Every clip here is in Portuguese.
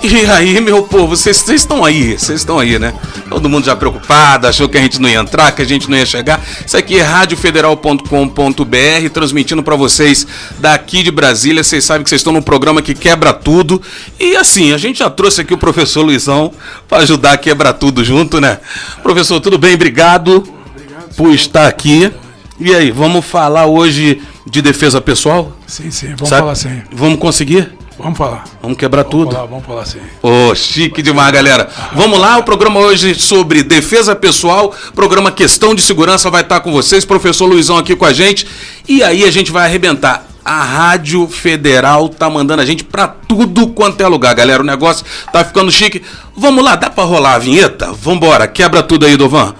E aí, meu povo, vocês estão aí, né? Todo mundo já preocupado, achou que a gente não ia entrar, que a gente não ia chegar. Isso aqui é radiofederal.com.br, transmitindo pra vocês daqui de Brasília. Vocês sabem que vocês estão num programa que quebra tudo. E assim, a gente já trouxe aqui o professor Luizão pra ajudar a quebrar tudo junto, né? Professor, tudo bem? Obrigado por estar aqui. E aí, vamos falar hoje de defesa pessoal? Sim, vamos falar sim. Vamos conseguir? Vamos falar. Vamos quebrar tudo? Vamos falar sim. Ô, chique demais, galera. Vamos lá, o programa hoje sobre defesa pessoal, programa Questão de Segurança vai estar com vocês, professor Luizão aqui com a gente, e aí a gente vai arrebentar. A Rádio Federal tá mandando a gente pra tudo quanto é lugar, galera, o negócio tá ficando chique. Vamos lá, dá pra rolar a vinheta? Vambora, quebra tudo aí, Dovan.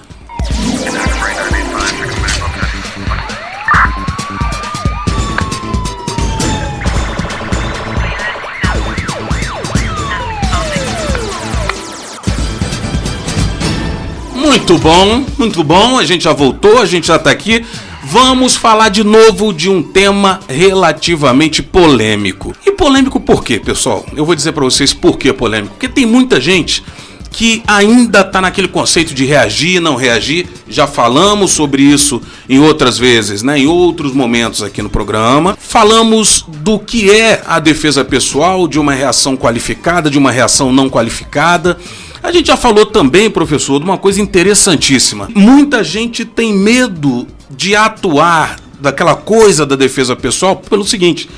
Muito bom, a gente já voltou, a gente já tá aqui. Vamos falar de novo de um tema relativamente polêmico. E polêmico por quê, pessoal? Eu vou dizer pra vocês por que polêmico. Porque tem muita gente que ainda tá naquele conceito de reagir, não reagir. Já falamos sobre isso em outras vezes, né? Em outros momentos aqui no programa. Falamos do que é a defesa pessoal, de uma reação qualificada, de uma reação não qualificada. A gente já falou também, professor, de uma coisa interessantíssima. Muita gente tem medo de atuar daquela coisa da defesa pessoal pelo seguinte: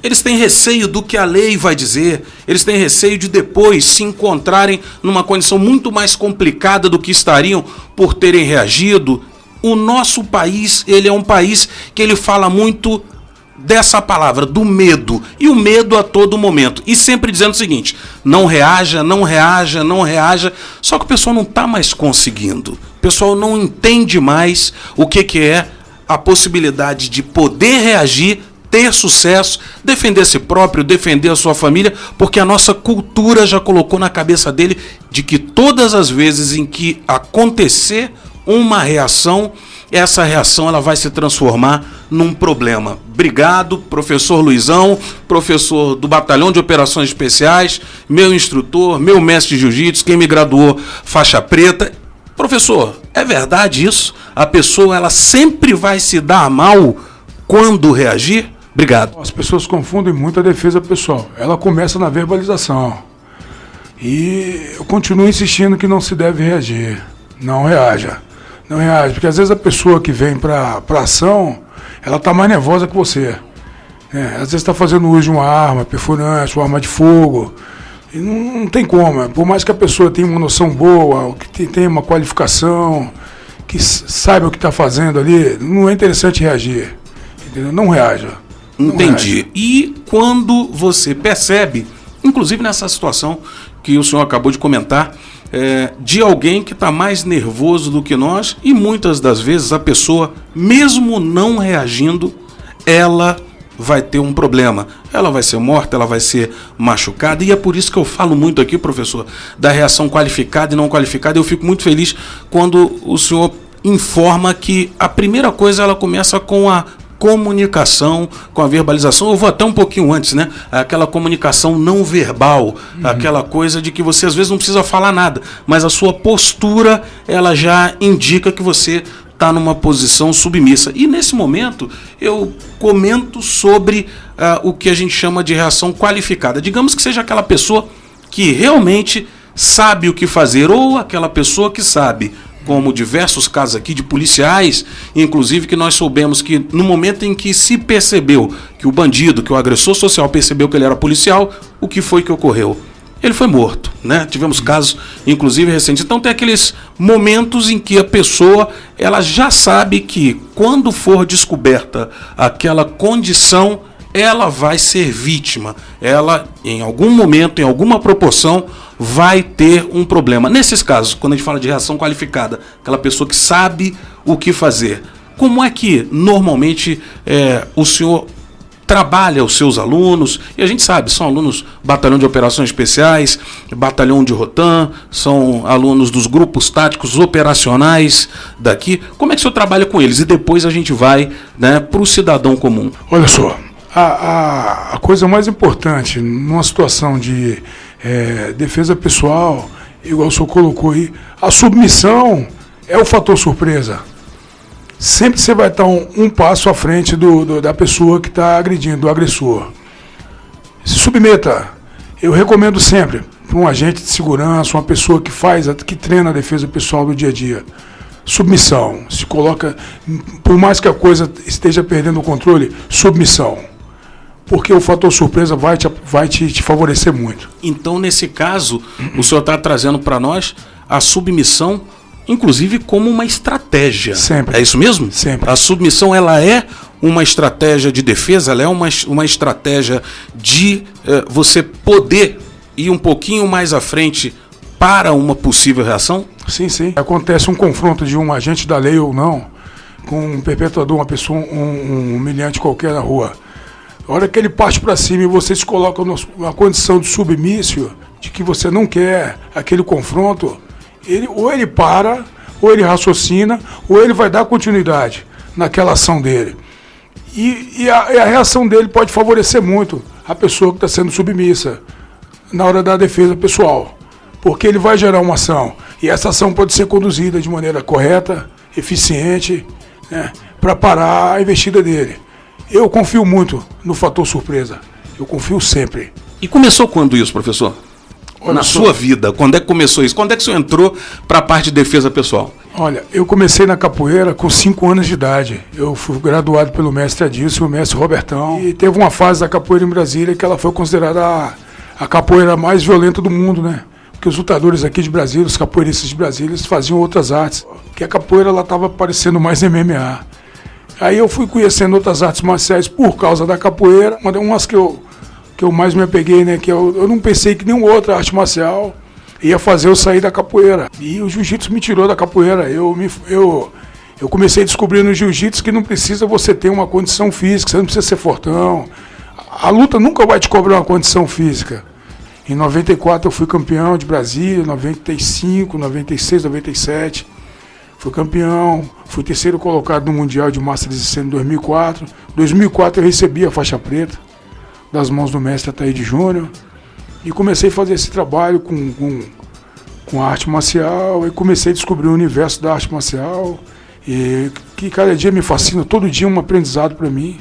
eles têm receio do que a lei vai dizer, eles têm receio de depois se encontrarem numa condição muito mais complicada do que estariam por terem reagido. O nosso país, ele é um país que ele fala muito dessa palavra, do medo, e o medo a todo momento, e sempre dizendo o seguinte: não reaja, não reaja, não reaja. Só que o pessoal não está mais conseguindo, o pessoal não entende mais o que é a possibilidade de poder reagir, ter sucesso, defender si próprio, defender a sua família, porque a nossa cultura já colocou na cabeça dele de que todas as vezes em que acontecer uma reação, essa reação ela vai se transformar num problema. Obrigado, professor Luizão, professor do Batalhão de Operações Especiais, meu instrutor, meu mestre de jiu-jitsu, quem me graduou faixa preta. Professor, é verdade isso? A pessoa ela sempre vai se dar mal quando reagir? Obrigado. As pessoas confundem muito a defesa pessoal. Ela começa na verbalização. E eu continuo insistindo que não se deve reagir. Não reaja. Não reage, porque às vezes a pessoa que vem para ação, ela está mais nervosa que você. Às vezes está fazendo uso de uma arma perfurante, uma arma de fogo. E não tem como. Por mais que a pessoa tenha uma noção boa, que tenha uma qualificação, que saiba o que está fazendo ali, não é interessante reagir. Entendeu? Não reaja. Entendi. Reaja. E quando você percebe, inclusive nessa situação que o senhor acabou de comentar, de alguém que está mais nervoso do que nós, e muitas das vezes a pessoa, mesmo não reagindo, ela vai ter um problema. Ela vai ser morta, ela vai ser machucada, e é por isso que eu falo muito aqui, professor, da reação qualificada e não qualificada. Eu fico muito feliz quando o senhor informa que a primeira coisa ela começa com a comunicação, com a verbalização. Eu vou até um pouquinho antes, né? Aquela comunicação não verbal, aquela coisa de que você às vezes não precisa falar nada, mas a sua postura, ela já indica que você está numa posição submissa. E nesse momento eu comento sobre o que a gente chama de reação qualificada. Digamos que seja aquela pessoa que realmente sabe o que fazer, ou aquela pessoa que sabe, como diversos casos aqui de policiais, inclusive, que nós soubemos que no momento em que se percebeu que o bandido, que o agressor social percebeu que ele era policial, o que foi que ocorreu? Ele foi morto, né? Tivemos casos, inclusive, recentes. Então tem aqueles momentos em que a pessoa ela já sabe que quando for descoberta aquela condição, ela vai ser vítima. Ela, em algum momento, em alguma proporção, vai ter um problema. Nesses casos, quando a gente fala de reação qualificada, aquela pessoa que sabe o que fazer, como é que normalmente o senhor trabalha os seus alunos? E a gente sabe, são alunos Batalhão de Operações Especiais, Batalhão de Rotan, são alunos dos grupos táticos operacionais daqui. Como é que o senhor trabalha com eles? E depois a gente vai, né, para o cidadão comum. Olha só, a coisa mais importante numa situação de defesa pessoal, igual o senhor colocou aí, a submissão é o fator surpresa. Sempre você vai estar um passo à frente da pessoa que está agredindo, do agressor. Se submeta. Eu recomendo sempre para um agente de segurança, uma pessoa que treina a defesa pessoal do dia a dia. Submissão. Se coloca, por mais que a coisa esteja perdendo o controle, submissão. Porque o fator surpresa vai te favorecer muito. Então, nesse caso, o senhor está trazendo para nós a submissão, inclusive como uma estratégia. Sempre. É isso mesmo? Sempre. A submissão, ela é uma estratégia de defesa, ela é uma estratégia de você poder ir um pouquinho mais à frente para uma possível reação? Sim, sim. Acontece um confronto de um agente da lei ou não com um perpetrador, uma pessoa, um humilhante qualquer na rua. A hora que ele parte para cima e você se coloca numa condição de submício, de que você não quer aquele confronto, ou ele para, ou ele raciocina, ou ele vai dar continuidade naquela ação dele. E a reação dele pode favorecer muito a pessoa que está sendo submissa na hora da defesa pessoal, porque ele vai gerar uma ação, e essa ação pode ser conduzida de maneira correta, eficiente, né, para parar a investida dele. Eu confio muito no fator surpresa, eu confio sempre. E começou quando isso, professor? Na sua vida, quando é que começou isso? Quando é que o senhor entrou para a parte de defesa pessoal? Olha, eu comecei na capoeira com 5 anos de idade. Eu fui graduado pelo mestre Adilson, o mestre Robertão. E teve uma fase da capoeira em Brasília que ela foi considerada a capoeira mais violenta do mundo, né? Porque os lutadores aqui de Brasília, os capoeiristas de Brasília, eles faziam outras artes. Porque a capoeira ela estava parecendo mais MMA. Aí eu fui conhecendo outras artes marciais por causa da capoeira. Umas que eu mais me apeguei, né? Que eu não pensei que nenhuma outra arte marcial ia fazer eu sair da capoeira. E o jiu-jitsu me tirou da capoeira. Eu comecei a descobrir no jiu-jitsu que não precisa você ter uma condição física, você não precisa ser fortão. A luta nunca vai te cobrar uma condição física. Em 94 eu fui campeão de Brasília, 95, 96, 97. Fui campeão, fui terceiro colocado no Mundial de Masters de Cena em 2004. Em 2004 eu recebi a faixa preta das mãos do mestre Ataíde Júnior. E comecei a fazer esse trabalho com a arte marcial, e comecei a descobrir o universo da arte marcial, e que cada dia me fascina, todo dia um aprendizado para mim.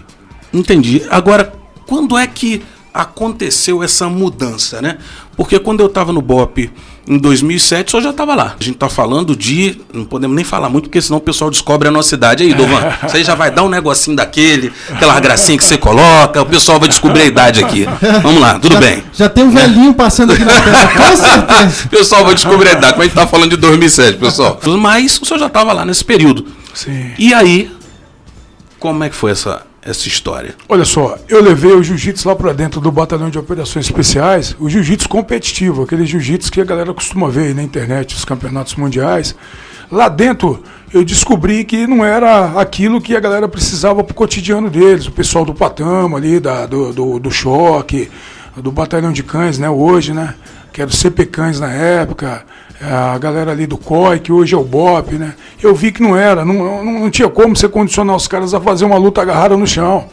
Entendi. Agora, quando é que aconteceu essa mudança, né? Porque quando eu estava no BOPE em 2007, o senhor já estava lá. A gente está falando de... Não podemos nem falar muito, porque senão o pessoal descobre a nossa idade. Aí, Dovan, isso aí já vai dar um negocinho daquele, aquela gracinha que você coloca, o pessoal vai descobrir a idade aqui. Vamos lá, tudo bem. Já tem um velhinho passando aqui na tela, com certeza. O pessoal vai descobrir a idade, mas a gente está falando de 2007, pessoal. Mas o senhor já estava lá nesse período. Sim. E aí, como é que foi essa história? Olha só, eu levei o jiu-jitsu lá para dentro do Batalhão de Operações Especiais, o jiu-jitsu competitivo, aquele jiu-jitsu que a galera costuma ver aí na internet, os campeonatos mundiais. Lá dentro eu descobri que não era aquilo que a galera precisava para o cotidiano deles, o pessoal do Patama ali, do Choque, do Batalhão de Cães, né, hoje, né, que era o CP Cães na época, a galera ali do COI, que hoje é o BOPE, né? Eu vi que não tinha como você condicionar os caras a fazer uma luta agarrada no chão.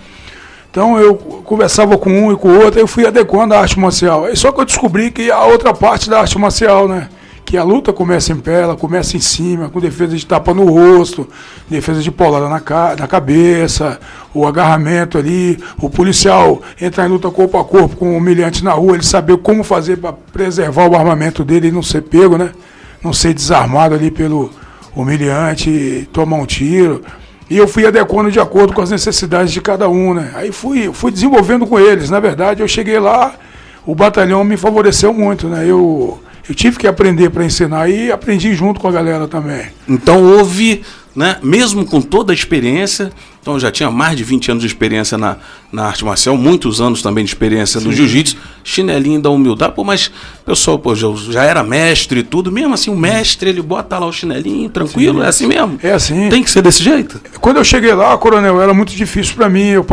Então eu conversava com um e com o outro, eu fui adequando a arte marcial. Aí só que eu descobri que a outra parte da arte marcial, né? Que a luta começa em pé, ela começa em cima, com defesa de tapa no rosto, defesa de paulada na cabeça, o agarramento ali, o policial entrar em luta corpo a corpo com o humilhante na rua, ele saber como fazer para preservar o armamento dele e não ser pego, né? Não ser desarmado ali pelo humilhante e tomar um tiro. E eu fui adequando de acordo com as necessidades de cada um, né? Aí fui desenvolvendo com eles. Na verdade, eu cheguei lá, o batalhão me favoreceu muito, né? Eu tive que aprender para ensinar e aprendi junto com a galera também. Então houve, né, mesmo com toda a experiência, então eu já tinha mais de 20 anos de experiência na arte marcial, muitos anos também de experiência no jiu-jitsu, chinelinho da humildade, mas o pessoal, já era mestre e tudo, mesmo assim o mestre, ele bota lá o chinelinho, tranquilo, sim. É assim mesmo? É assim. Tem que ser desse jeito? Quando eu cheguei lá, coronel, era muito difícil para mim, eu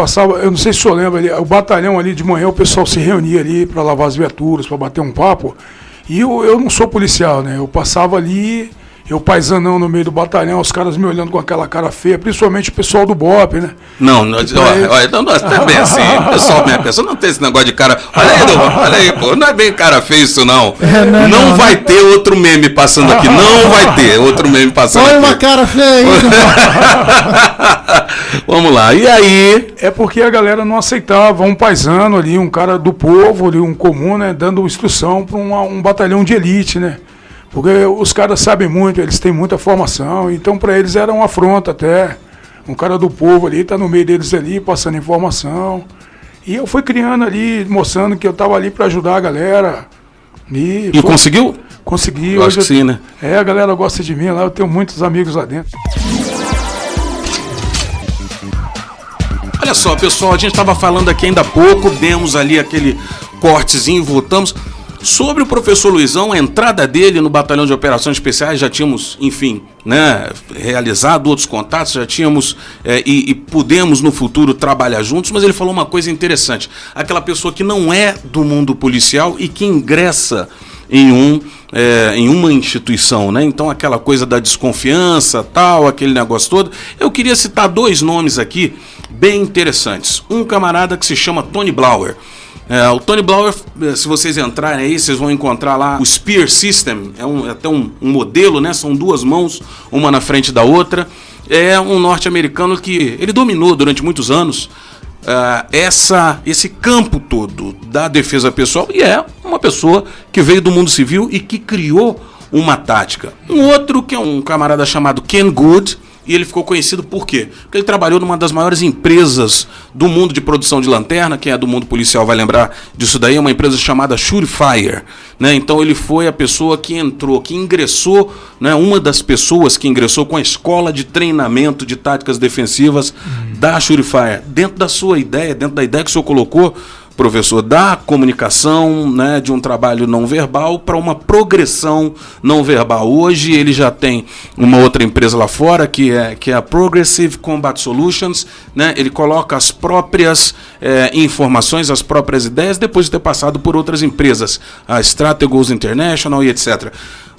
não sei se o senhor lembra, ali, o batalhão ali de manhã, o pessoal se reunia ali para lavar as viaturas, para bater um papo. E eu não sou policial, né? Eu passava ali, Eu paizanão no meio do batalhão, os caras me olhando com aquela cara feia, principalmente o pessoal do BOPE, né? Não, nós também assim, o pessoal minha pessoa não tem esse negócio de cara. Olha aí, pô, não é bem cara feio isso, não. Não vai ter outro meme passando aqui, não vai ter outro meme passando aqui. Olha uma cara feia aí. Vamos lá, e aí? É porque a galera não aceitava um paisano ali, um cara do povo ali, um comum, né? Dando instrução para um batalhão de elite, né? Porque os caras sabem muito, eles têm muita formação, então para eles era uma afronta até. Um cara do povo ali, tá no meio deles ali, passando informação. E eu fui criando ali, mostrando que eu tava ali para ajudar a galera. E conseguiu? Consegui. Eu acho que sim, né? A galera gosta de mim lá, eu tenho muitos amigos lá dentro. Olha só, pessoal, a gente estava falando aqui ainda há pouco, demos ali aquele cortezinho, voltamos. Sobre o professor Luizão, a entrada dele no Batalhão de Operações Especiais, já tínhamos, enfim, né, realizado outros contatos, já tínhamos e pudemos no futuro trabalhar juntos, mas ele falou uma coisa interessante. Aquela pessoa que não é do mundo policial e que ingressa em uma instituição, né? Então aquela coisa da desconfiança, tal, aquele negócio todo. Eu queria citar 2 nomes aqui bem interessantes. Um camarada que se chama Tony Blauer. O Tony Blauer, se vocês entrarem aí, vocês vão encontrar lá o Spear System, até um modelo, né? São 2 mãos, uma na frente da outra. É um norte-americano que ele dominou durante muitos anos esse campo todo da defesa pessoal, e é uma pessoa que veio do mundo civil e que criou uma tática. Um outro que é um camarada chamado Ken Good, e ele ficou conhecido por quê? Porque ele trabalhou numa das maiores empresas do mundo de produção de lanterna. Quem é do mundo policial vai lembrar disso daí, é uma empresa chamada Surefire, né? Então ele foi a pessoa que ingressou, né? Uma das pessoas que ingressou com a escola de treinamento de táticas defensivas da Surefire. Dentro da sua ideia, dentro da ideia que o senhor colocou, professor, da comunicação, né, de um trabalho não verbal para uma progressão não verbal. Hoje ele já tem uma outra empresa lá fora que é a Progressive Combat Solutions, né? Ele coloca as próprias informações, as próprias ideias depois de ter passado por outras empresas, a Strategos International e etc.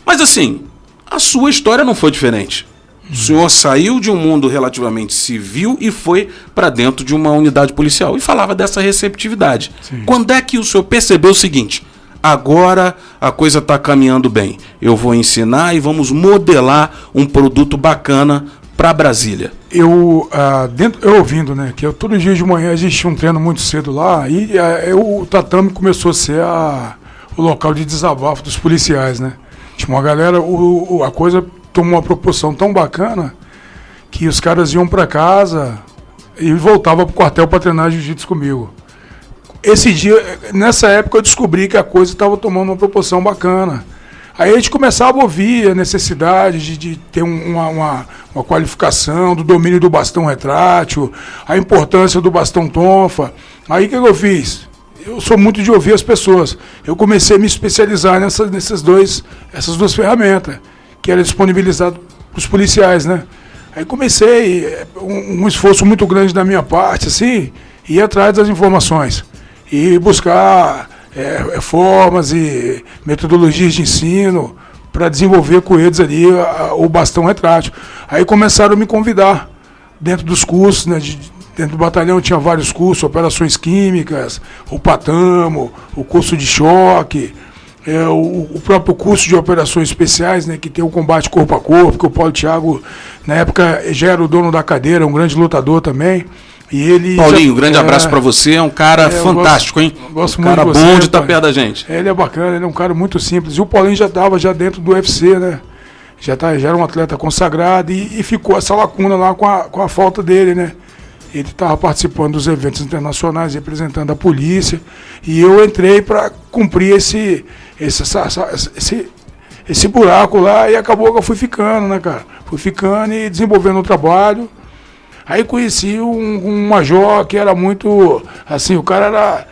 Mas assim, a sua história não foi diferente. O senhor saiu de um mundo relativamente civil e foi para dentro de uma unidade policial. E falava dessa receptividade. Sim. Quando é que o senhor percebeu o seguinte? Agora a coisa está caminhando bem. Eu vou ensinar e vamos modelar um produto bacana para Brasília. Eu ouvindo, né, que todo dia de manhã existia um treino muito cedo lá, e o tatame começou a ser o local de desabafo dos policiais, né? Tinha uma galera, a coisa tomou uma proporção tão bacana que os caras iam para casa e voltavam pro quartel para treinar jiu-jitsu comigo. Nessa época eu descobri que a coisa estava tomando uma proporção bacana. Aí a gente começava a ouvir a necessidade de ter uma qualificação do domínio do bastão retrátil, a importância do bastão tonfa. Aí o que eu fiz? Eu sou muito de ouvir as pessoas. Eu comecei a me especializar essas duas ferramentas que era disponibilizado para os policiais, né? Aí comecei um esforço muito grande da minha parte, assim, ir atrás das informações e buscar formas e metodologias de ensino para desenvolver com eles ali o bastão retrátil. Aí começaram a me convidar dentro dos cursos, né? Dentro do batalhão tinha vários cursos, operações químicas, o PATAMO, o curso de choque, o próprio curso de operações especiais, né, que tem o combate corpo a corpo, que o Paulo Thiago, na época, já era o dono da cadeira, um grande lutador também. E ele Paulinho, grande abraço para você, é um cara fantástico, hein? Gosto um muito cara de você, bom de estar perto da gente. Ele é bacana, ele é um cara muito simples. E o Paulinho já estava dentro do UFC, né? Já era um atleta consagrado e ficou essa lacuna lá com a falta dele, né? Ele estava participando dos eventos internacionais, representando a polícia, e eu entrei para cumprir esse buraco lá, e acabou que eu fui ficando, né, cara? Fui ficando e desenvolvendo o trabalho. Aí conheci um major que era muito, assim, o cara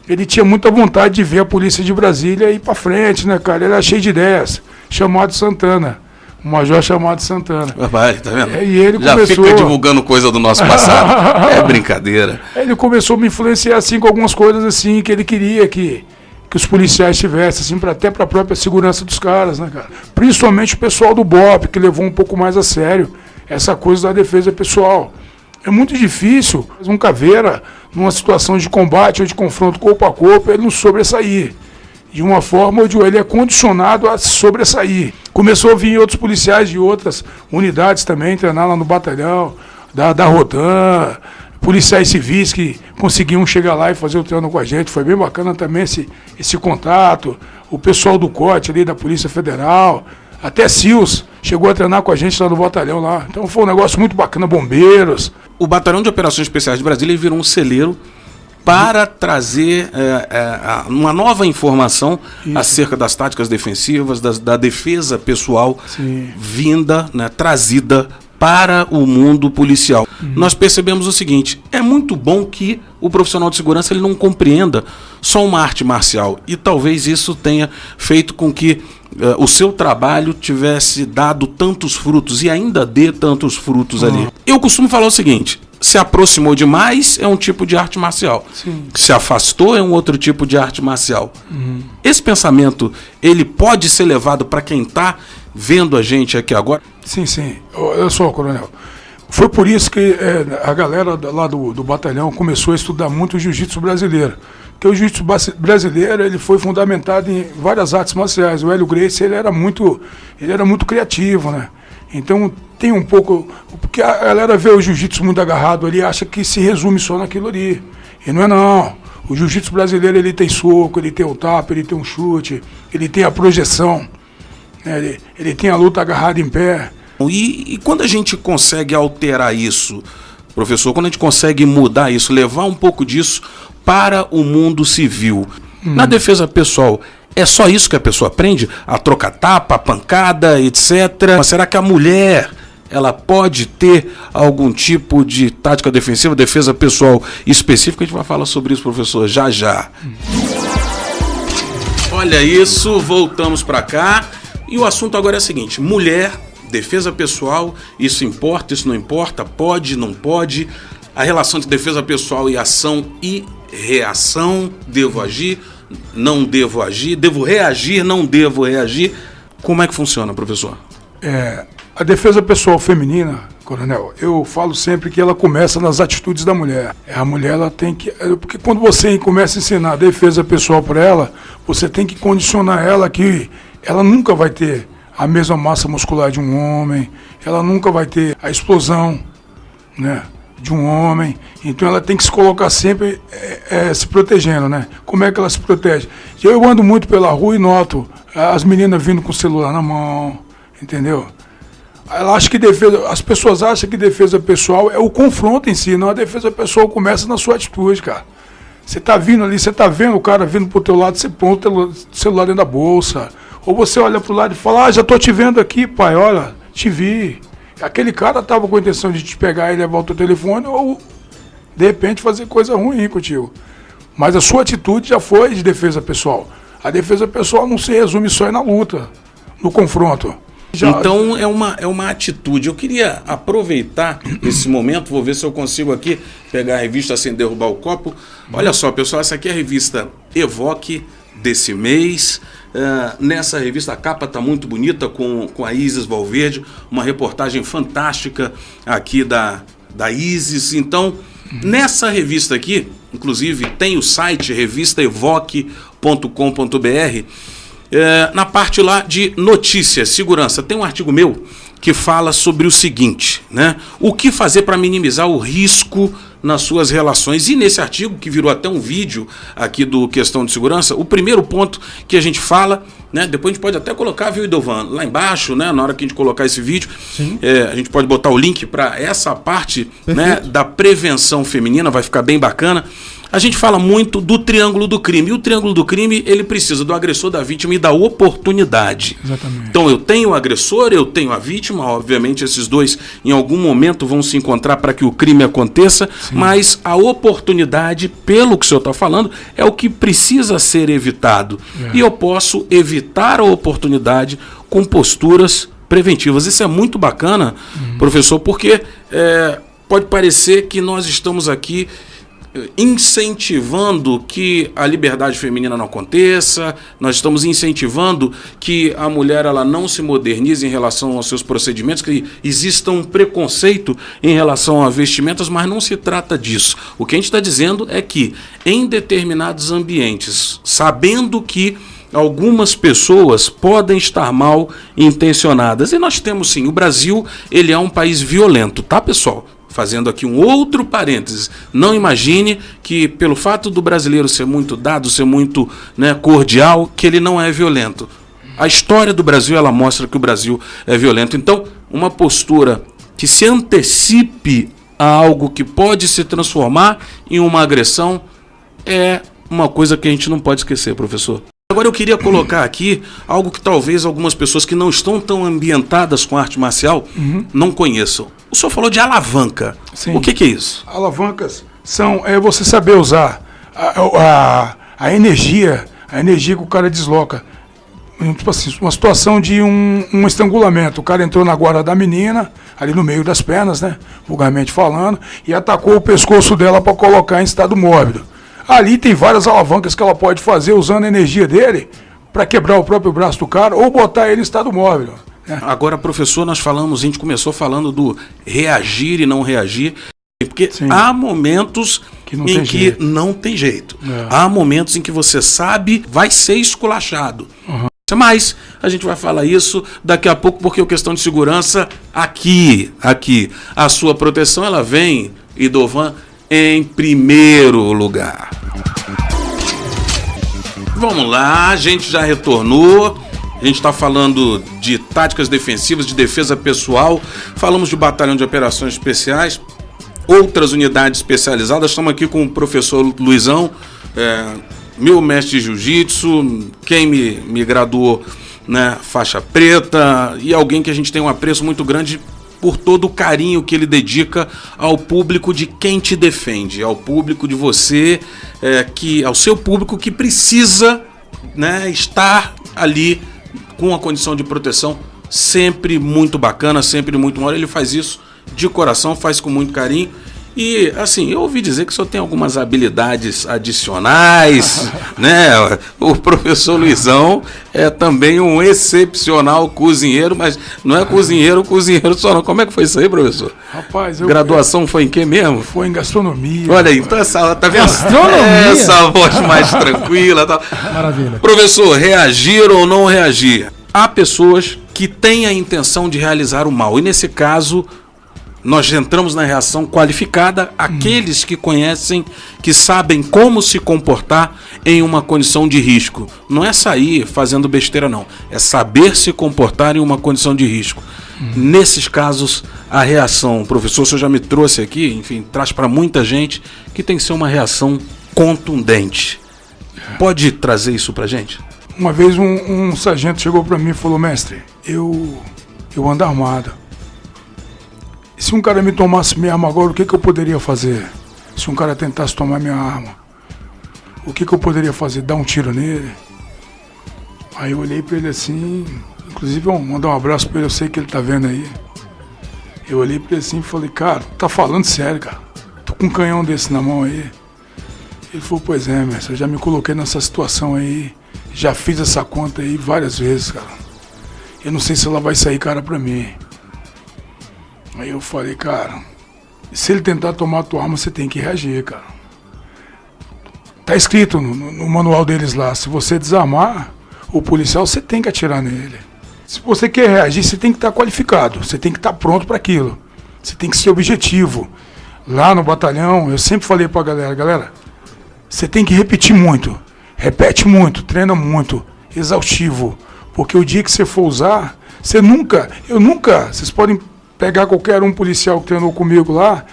ele tinha muita vontade de ver a polícia de Brasília ir para frente, né, cara? Ele era cheio de ideias, chamado Santana. Um major chamado Santana. Vai, tá vendo? E ele já começou... fica divulgando coisa do nosso passado. É brincadeira. Ele começou a me influenciar assim, com algumas coisas assim que ele queria que que os policiais tivessem, assim, até para a própria segurança dos caras, né, cara? Principalmente o pessoal do BOP, que levou um pouco mais a sério essa coisa da defesa pessoal. É muito difícil um caveira, numa situação de combate ou de confronto corpo a corpo, ele não sobressair. De uma forma ou de outra, ele é condicionado a sobressair. Começou a vir outros policiais de outras unidades também, treinar lá no batalhão, da Rodan, policiais civis que conseguiam chegar lá e fazer o treino com a gente. Foi bem bacana também esse contato. O pessoal do COT ali, da Polícia Federal, até SILS chegou a treinar com a gente lá no batalhão lá. Então foi um negócio muito bacana, bombeiros. O Batalhão de Operações Especiais de Brasília virou um celeiro para trazer uma nova informação acerca das táticas defensivas, da defesa pessoal. Sim. Vinda, né, trazida para o mundo policial. Nós percebemos o seguinte: é muito bom que o profissional de segurança ele não compreenda só uma arte marcial, e talvez isso tenha feito com que o seu trabalho tivesse dado tantos frutos e ainda dê tantos frutos ali. Eu costumo falar o seguinte: se aproximou demais é um tipo de arte marcial. Sim. Se afastou é um outro tipo de arte marcial. Esse pensamento, ele pode ser levado para quem está vendo a gente aqui agora? Sim, sim. Olha só, coronel. Foi por isso que a galera lá do batalhão começou a estudar muito o jiu-jitsu brasileiro. Porque o jiu-jitsu brasileiro ele foi fundamentado em várias artes marciais. O Hélio Gracie ele era muito criativo, né? Então tem um pouco... Porque a galera vê o jiu-jitsu muito agarrado ali e acha que se resume só naquilo ali. E não é não. O jiu-jitsu brasileiro ele tem soco, ele tem o tapa, ele tem um chute, ele tem a projeção, né? Ele tem a luta agarrada em pé. E quando a gente consegue alterar isso, professor, quando a gente consegue mudar isso, levar um pouco disso para o mundo civil, na defesa pessoal, é só isso que a pessoa aprende? A trocar tapa, a pancada, etc. Mas será que a mulher, ela pode ter algum tipo de tática defensiva, defesa pessoal específica? A gente vai falar sobre isso, professor, já já. Olha isso, voltamos para cá. E o assunto agora é o seguinte: mulher, defesa pessoal, isso importa, isso não importa, pode, não pode, a relação entre defesa pessoal e ação e reação, devo agir, não devo agir, devo reagir, não devo reagir. Como é que funciona, professor? A defesa pessoal feminina, coronel, eu falo sempre que ela começa nas atitudes da mulher. A mulher ela tem que... Porque quando você começa a ensinar a defesa pessoal para ela, você tem que condicionar ela que ela nunca vai ter a mesma massa muscular de um homem, ela nunca vai ter a explosão, né, de um homem. Então ela tem que se colocar sempre se protegendo, né? Como é que ela se protege? Eu ando muito pela rua e noto as meninas vindo com o celular na mão, entendeu? Ela acha que as pessoas acham que defesa pessoal é o confronto em si, não. A defesa pessoal começa na sua atitude, cara. Você tá vindo ali, você tá vendo o cara vindo pro teu lado, você põe o celular dentro da bolsa. Ou você olha pro lado e fala: já tô te vendo aqui, pai, olha, te vi. Aquele cara tava com a intenção de te pegar e levar o teu telefone ou, de repente, fazer coisa ruim contigo. Mas a sua atitude já foi de defesa pessoal. A defesa pessoal não se resume só na luta, no confronto. Então é uma atitude. Eu queria aproveitar esse momento, vou ver se eu consigo aqui pegar a revista sem derrubar o copo. Olha só, pessoal, essa aqui é a revista Evoque desse mês. Nessa revista a capa está muito bonita com a Isis Valverde, uma reportagem fantástica aqui da Isis. Então, nessa revista aqui, inclusive tem o site revistaevoque.com.br. Na parte lá de notícias, segurança, tem um artigo meu que fala sobre o seguinte, né? O que fazer para minimizar o risco nas suas relações. E nesse artigo, que virou até um vídeo aqui do Questão de Segurança, o primeiro ponto que a gente fala, né? Depois a gente pode até colocar, viu, Idovan, lá embaixo, né? Na hora que a gente colocar esse vídeo, a gente pode botar o link para essa parte, né, da prevenção feminina, vai ficar bem bacana. A gente fala muito do triângulo do crime. E o triângulo do crime, ele precisa do agressor, da vítima e da oportunidade. Exatamente. Então eu tenho o agressor, eu tenho a vítima, obviamente esses dois em algum momento vão se encontrar para que o crime aconteça, mas a oportunidade, pelo que o senhor está falando, é o que precisa ser evitado. E eu posso evitar a oportunidade com posturas preventivas. Isso é muito bacana, professor, porque pode parecer que nós estamos aqui incentivando que a liberdade feminina não aconteça, nós estamos incentivando que a mulher ela não se modernize em relação aos seus procedimentos, que exista um preconceito em relação a vestimentas, mas não se trata disso. O que a gente está dizendo é que em determinados ambientes, sabendo que algumas pessoas podem estar mal intencionadas, e nós temos sim, o Brasil ele é um país violento, tá, pessoal? Fazendo aqui um outro parênteses, não imagine que pelo fato do brasileiro ser muito dado, ser muito, né, cordial, que ele não é violento. A história do Brasil ela mostra que o Brasil é violento. Então, uma postura que se antecipe a algo que pode se transformar em uma agressão é uma coisa que a gente não pode esquecer, professor. Agora eu queria colocar aqui algo que talvez algumas pessoas que não estão tão ambientadas com arte marcial não conheçam. O senhor falou de alavanca. Sim. O que é isso? Alavancas são você saber usar a energia que o cara desloca. Tipo assim, uma situação de um estrangulamento. O cara entrou na guarda da menina, ali no meio das pernas, né, vulgarmente falando, e atacou o pescoço dela para colocar em estado mórbido. Ali tem várias alavancas que ela pode fazer usando a energia dele para quebrar o próprio braço do cara ou botar ele em estado móvel. Né? Agora, professor, a gente começou falando do reagir e não reagir, porque Sim. há momentos em que não tem jeito. Há momentos em que você sabe, vai ser esculachado. Mas a gente vai falar isso daqui a pouco, porque é questão de segurança aqui. A sua proteção, ela vem, Idovan, em primeiro lugar. Vamos lá, a gente já retornou. A gente está falando de táticas defensivas, de defesa pessoal. Falamos de batalhão de operações especiais, outras unidades especializadas. Estamos aqui com o professor Luizão, meu mestre de jiu-jitsu, quem me graduou, né, faixa preta, e alguém que a gente tem um apreço muito grande por todo o carinho que ele dedica ao público de quem te defende, ao público de você, ao seu público que precisa, né, estar ali com a condição de proteção, sempre muito bacana, sempre muito maior. Ele faz isso de coração, faz com muito carinho. E, assim, eu ouvi dizer que o senhor tem algumas habilidades adicionais, né? O professor Luizão é também um excepcional cozinheiro, mas não é cozinheiro só não. Como é que foi isso aí, professor? Rapaz, graduação foi em quê mesmo? Foi em gastronomia. Olha aí, então tá vendo? Gastronomia? Essa voz mais tranquila. Tá. Maravilha. Professor, reagir ou não reagir? Há pessoas que têm a intenção de realizar o mal, e nesse caso nós entramos na reação qualificada, aqueles que conhecem, que sabem como se comportar em uma condição de risco. Não é sair fazendo besteira, não. É saber se comportar em uma condição de risco. Nesses casos, a reação, professor, o senhor já me trouxe aqui, enfim, traz para muita gente que tem que ser uma reação contundente. Pode trazer isso para gente? Uma vez um sargento chegou para mim e falou: mestre, eu ando armado. Se um cara me tomasse minha arma agora, o que eu poderia fazer? Se um cara tentasse tomar minha arma, o que eu poderia fazer? Dar um tiro nele? Aí eu olhei pra ele assim, inclusive vou mandar um abraço pra ele, eu sei que ele tá vendo aí. Eu olhei pra ele assim e falei: cara, tá falando sério, cara? Tô com um canhão desse na mão aí. Ele falou: pois é, mestre, eu já me coloquei nessa situação aí, já fiz essa conta aí várias vezes, cara. Eu não sei se ela vai sair cara pra mim. Aí eu falei: cara, se ele tentar tomar a tua arma, você tem que reagir, cara. Tá escrito no manual deles lá, se você desarmar o policial, você tem que atirar nele. Se você quer reagir, você tem que estar qualificado, você tem que estar pronto para aquilo. Você tem que ser objetivo. Lá no batalhão, eu sempre falei pra galera, você tem que repetir muito, repete muito, treina muito, exaustivo. Porque o dia que você for usar, vocês podem pegar qualquer um policial que treinou comigo lá,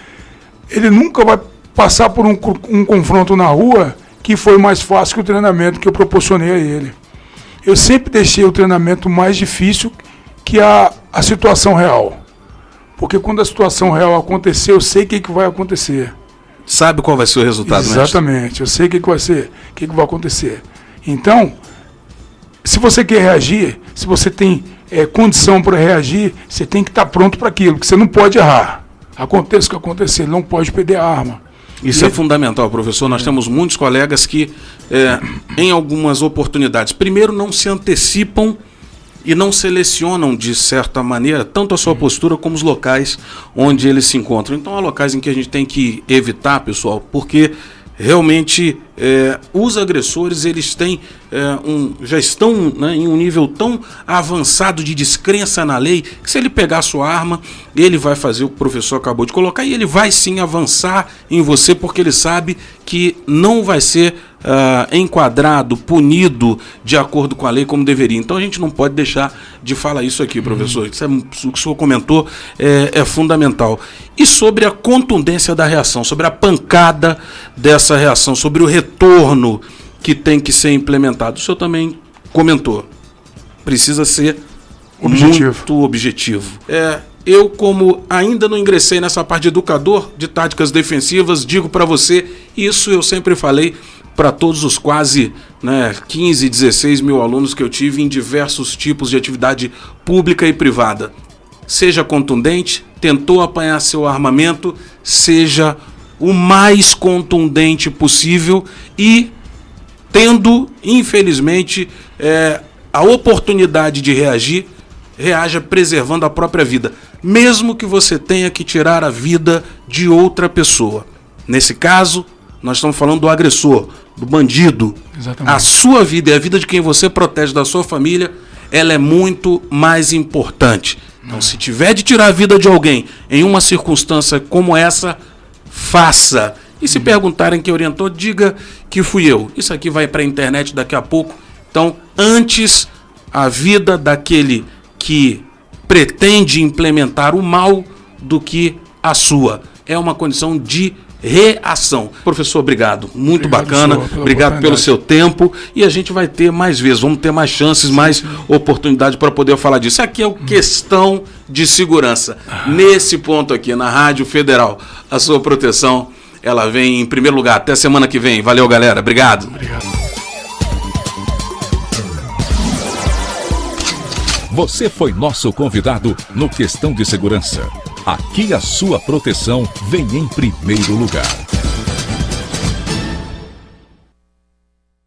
ele nunca vai passar por um confronto na rua que foi mais fácil que o treinamento que eu proporcionei a ele. Eu sempre deixei o treinamento mais difícil que a situação real. Porque quando a situação real acontecer, eu sei o que vai acontecer. Sabe qual vai ser o resultado, mestre? Exatamente, eu sei o que vai ser, o que vai acontecer. Então, se você quer reagir, se você tem condição para reagir, você tem que estar pronto para aquilo, porque você não pode errar. Aconteça o que acontecer, ele não pode perder a arma. Isso é fundamental, professor. Nós temos muitos colegas que, em algumas oportunidades, primeiro não se antecipam e não selecionam, de certa maneira, tanto a sua postura como os locais onde eles se encontram. Então, há locais em que a gente tem que evitar, pessoal, porque realmente os agressores eles têm já estão, né, em um nível tão avançado de descrença na lei que se ele pegar a sua arma, ele vai fazer o que o professor acabou de colocar e ele vai sim avançar em você porque ele sabe que não vai ser enquadrado, punido de acordo com a lei como deveria. Então a gente não pode deixar de falar isso aqui, professor. Isso o que o senhor comentou é fundamental. E sobre a contundência da reação, sobre a pancada dessa reação, sobre o retorno que tem que ser implementado. O senhor também comentou. Precisa ser muito objetivo. Eu, como ainda não ingressei nessa parte de educador de táticas defensivas, digo para você, isso eu sempre falei para todos os quase 15, 16 mil alunos que eu tive em diversos tipos de atividade pública e privada. Seja contundente, tentou apanhar seu armamento, seja o mais contundente possível e tendo, infelizmente, a oportunidade de reagir, reaja preservando a própria vida, mesmo que você tenha que tirar a vida de outra pessoa. Nesse caso, nós estamos falando do agressor, do bandido. Exatamente. A sua vida e a vida de quem você protege da sua família, ela é muito mais importante. Então, se tiver de tirar a vida de alguém em uma circunstância como essa, faça. E se perguntarem quem orientou, diga que fui eu. Isso aqui vai para a internet daqui a pouco. Então, antes, a vida daquele que pretende implementar o mal do que a sua. É uma condição de reação. Professor, obrigado. Muito bacana. Obrigado pelo seu tempo. E a gente vai ter mais vezes, vamos ter mais chances, mais oportunidade para poder falar disso. Aqui é o Questão de Segurança. Nesse ponto aqui, na Rádio Federal, a sua proteção, ela vem em primeiro lugar. Até semana que vem. Valeu, galera. Obrigado. Você foi nosso convidado no Questão de Segurança. Aqui a sua proteção vem em primeiro lugar.